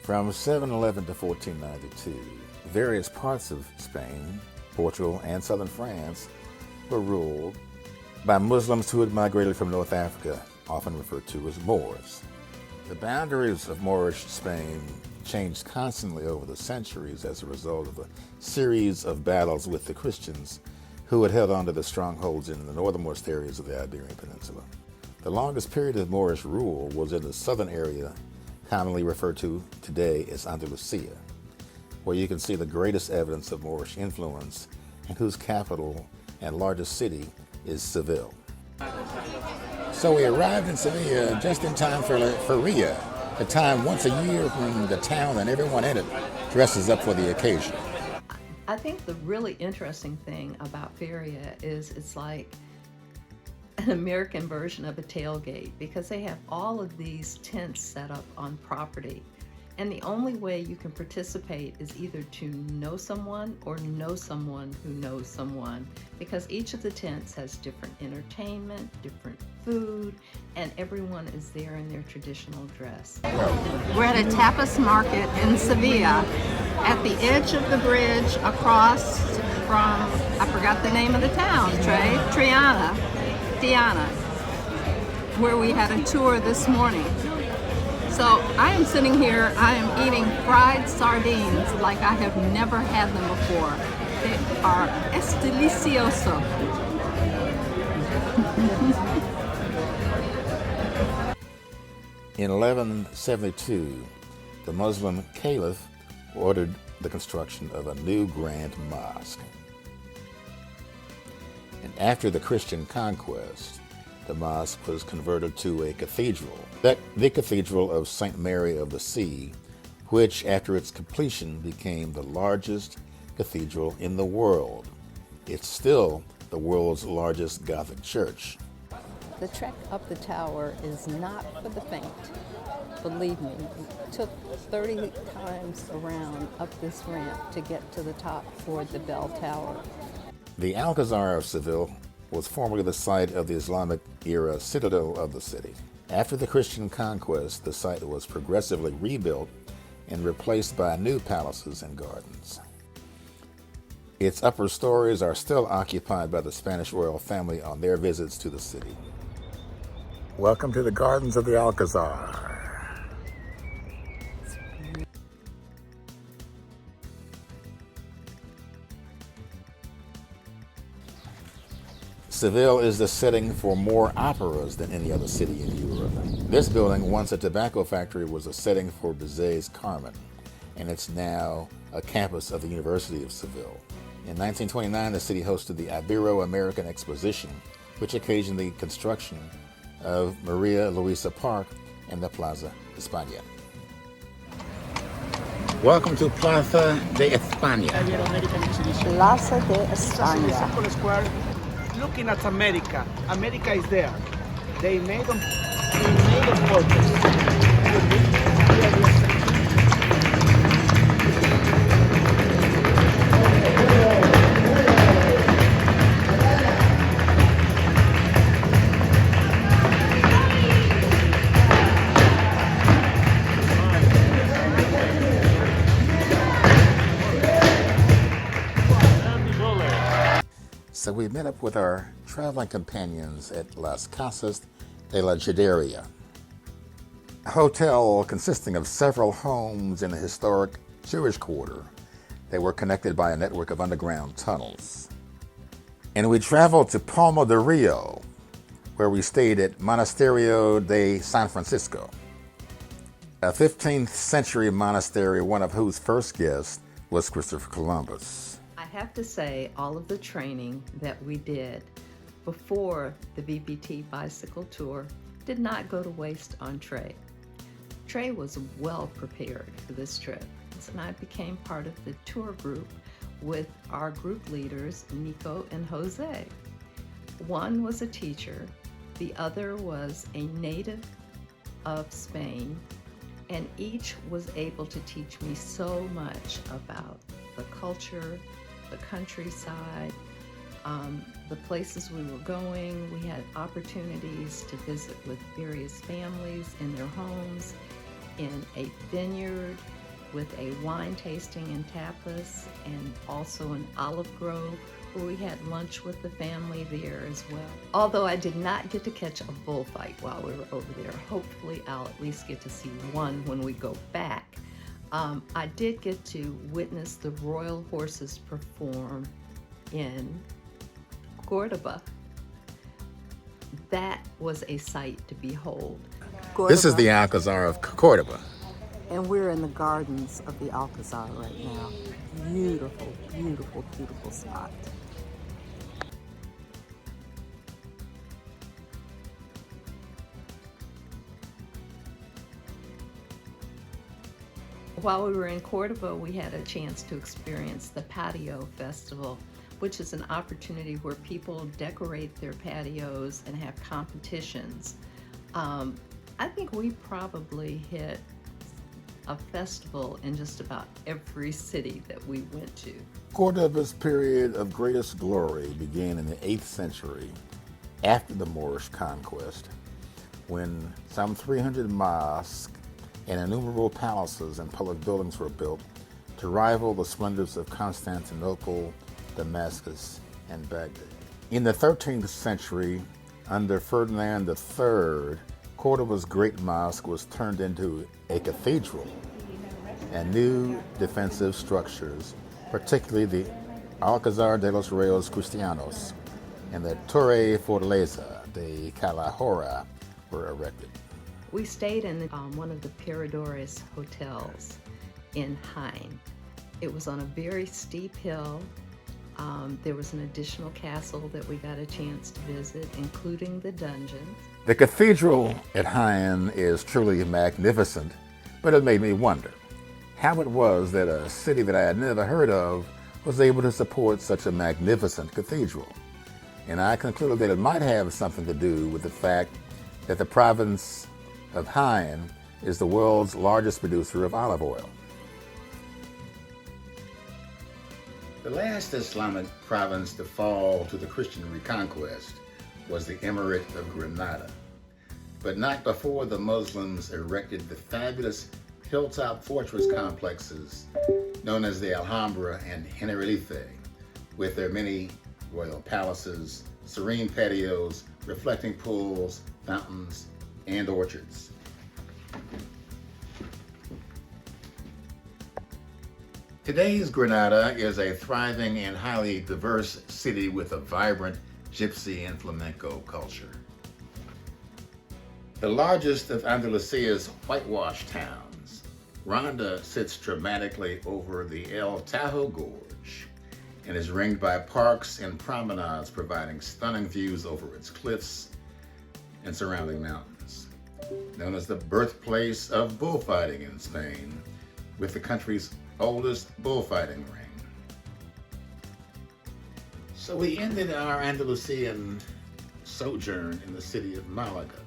From 711 to 1492, various parts of Spain, Portugal, and southern France were ruled by Muslims who had migrated from North Africa, often referred to as Moors. The boundaries of Moorish Spain changed constantly over the centuries as a result of a series of battles with the Christians who had held on to the strongholds in the northernmost areas of the Iberian Peninsula. The longest period of Moorish rule was in the southern area, commonly referred to today as Andalusia, where you can see the greatest evidence of Moorish influence and whose capital and largest city is Seville. So we arrived in Seville just in time for Feria, the time once a year when the town and everyone in it dresses up for the occasion. I think the really interesting thing about Feria is it's like an American version of a tailgate, because they have all of these tents set up on property. And the only way you can participate is either to know someone or know someone who knows someone, because each of the tents has different entertainment, different food, and everyone is there in their traditional dress. We're at a tapas market in Sevilla, at the edge of the bridge across from, I forgot the name of the town, Triana, where we had a tour this morning. So I am sitting here, I am eating fried sardines like I have never had them before. They are delicioso. In 1172, the Muslim Caliph ordered the construction of a new grand mosque. And after the Christian conquest, the mosque was converted to a cathedral, the Cathedral of St. Mary of the Sea, which after its completion became the largest cathedral in the world. It's still the world's largest Gothic church. The trek up the tower is not for the faint. Believe me, it took 30 times around up this ramp to get to the top toward the bell tower. The Alcazar of Seville was formerly the site of the Islamic era citadel of the city. After the Christian conquest, the site was progressively rebuilt and replaced by new palaces and gardens. Its upper stories are still occupied by the Spanish royal family on their visits to the city. Welcome to the gardens of the Alcazar. Seville is the setting for more operas than any other city in Europe. This building, once a tobacco factory, was a setting for Bizet's Carmen, and it's now a campus of the University of Seville. In 1929, the city hosted the Ibero-American Exposition, which occasioned the construction of Maria Luisa Park and the Plaza España. Welcome to Plaza de España. Plaza de España. Looking at America. America is there. They made on purpose. So we met up with our traveling companions at Las Casas de la Juderia, a hotel consisting of several homes in the historic Jewish quarter. They were connected by a network of underground tunnels. And we traveled to Palma de Rio, where we stayed at Monasterio de San Francisco, a 15th century monastery, one of whose first guests was Christopher Columbus. I have to say, all of the training that we did before the VPT bicycle tour did not go to waste on Trey. Trey was well prepared for this trip, and I became part of the tour group with our group leaders, Nico and Jose. One was a teacher, the other was a native of Spain, and each was able to teach me so much about the culture, the countryside, the places we were going. We had opportunities to visit with various families in their homes, in a vineyard with a wine tasting in tapas, and also an olive grove where we had lunch with the family there as well. Although I did not get to catch a bullfight while we were over there. Hopefully I'll at least get to see one when we go back. I did get to witness the royal horses perform in Cordoba. That was a sight to behold. This is the Alcazar of Cordoba. And we're in the gardens of the Alcazar right now. Beautiful, beautiful, beautiful spot. While we were in Cordoba, we had a chance to experience the Patio Festival, which is an opportunity where people decorate their patios and have competitions. I think we probably hit a festival in just about every city that we went to. Cordoba's period of greatest glory began in the 8th century, after the Moorish conquest, when some 300 mosques and innumerable palaces and public buildings were built to rival the splendors of Constantinople, Damascus, and Baghdad. In the 13th century, under Ferdinand III, Cordoba's great mosque was turned into a cathedral, and new defensive structures, particularly the Alcázar de los Reyes Cristianos and the Torre Fortaleza de Calahorra, were erected. We stayed in one of the Paradores hotels in Jaén. It was on a very steep hill. There was an additional castle that we got a chance to visit, including the dungeons. The cathedral at Jaén is truly magnificent, but it made me wonder how it was that a city that I had never heard of was able to support such a magnificent cathedral. And I concluded that it might have something to do with the fact that the province of Jaén is the world's largest producer of olive oil. The last Islamic province to fall to the Christian reconquest was the Emirate of Granada, but not before the Muslims erected the fabulous hilltop fortress complexes known as the Alhambra and Generalife, with their many royal palaces, serene patios, reflecting pools, fountains, and orchards. Today's Granada is a thriving and highly diverse city with a vibrant gypsy and flamenco culture. The largest of Andalusia's whitewash towns, Ronda sits dramatically over the El Tajo Gorge and is ringed by parks and promenades providing stunning views over its cliffs and surrounding mountains. Known as the birthplace of bullfighting in Spain, with the country's oldest bullfighting ring. So we ended our Andalusian sojourn in the city of Malaga,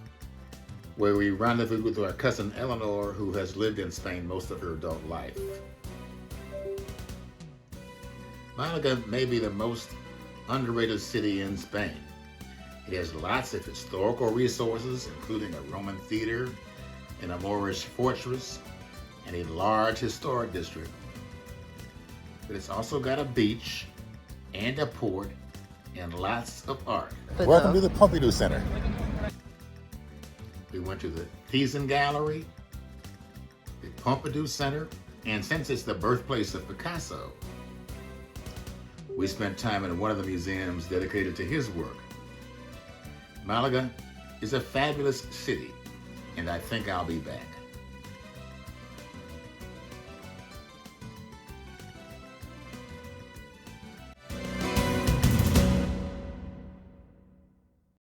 where we rendezvoused with our cousin Eleanor, who has lived in Spain most of her adult life. Malaga may be the most underrated city in Spain. It has lots of historical resources, including a Roman theater and a Moorish fortress, and a large historic district. But it's also got a beach and a port and lots of art. Welcome to the Pompidou Center. We went to the Thyssen Gallery, the Pompidou Center, and since it's the birthplace of Picasso, we spent time in one of the museums dedicated to his work. Malaga is a fabulous city, and I think I'll be back.